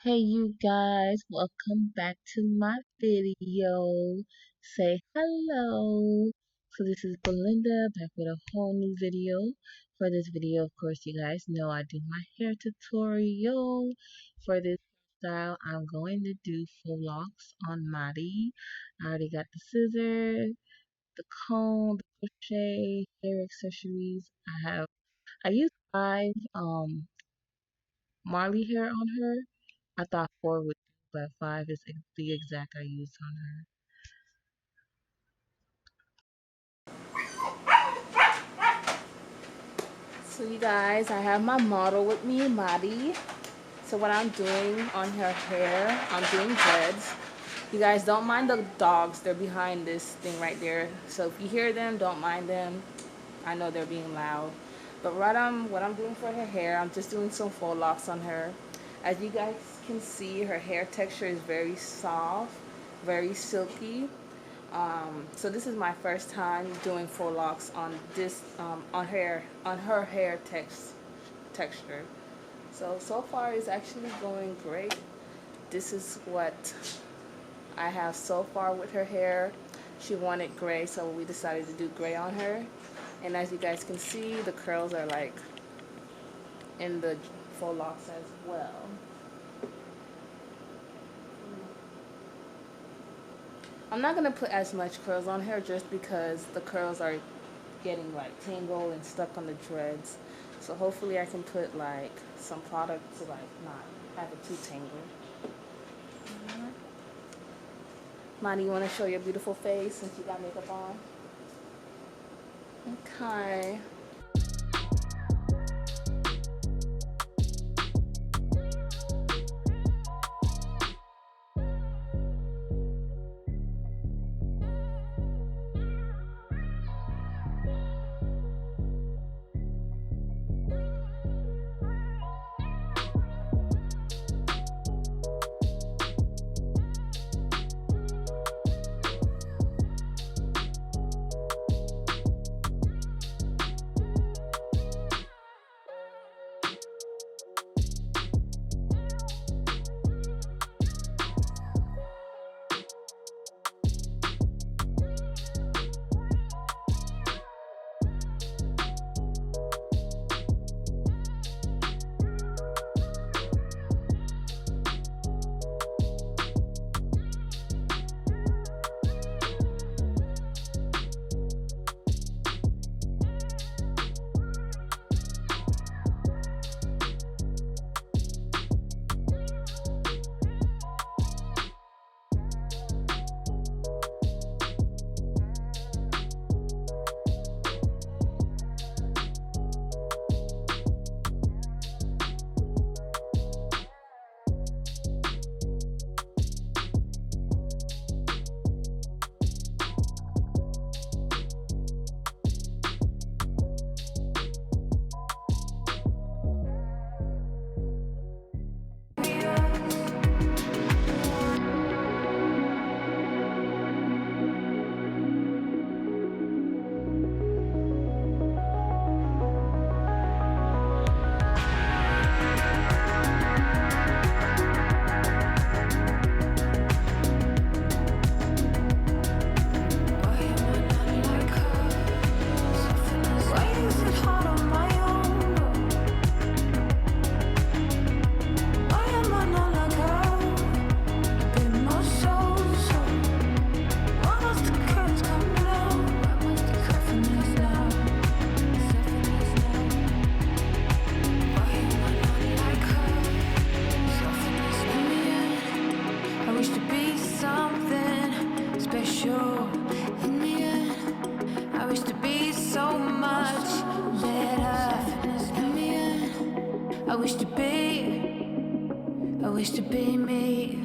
Hey you guys, welcome back to my video. Say hello. So this is Belinda back with a whole new video. For this video, of course, you guys know I do my hair tutorial. For this style, I'm going to do full locks on Maddie. I already got the scissors, the comb, the crochet, hair accessories. I used five Marley hair on her. I thought four would do, but five is the exact I used on her. So you guys, I have my model with me, Madi. So what I'm doing on her hair, I'm doing dreads. You guys don't mind the dogs, they're behind this thing right there. So if you hear them, don't mind them. I know they're being loud. But what I'm doing for her hair, I'm just doing some faux locks on her. As you guys can see, her hair texture is very soft, very silky. So this is my first time doing faux locks on this on her hair texture. So far it's actually going great. This is what I have so far with her hair. She wanted gray, so we decided to do gray on her. And as you guys can see, the curls are like in the faux locks as well. I'm not gonna put as much curls on her just because the curls are getting like tangled and stuck on the dreads. So hopefully I can put like some product to like not have it too tangled. Monty, you want to show your beautiful face since you got makeup on? Okay. I wish to be me.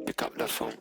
Pick up the phone.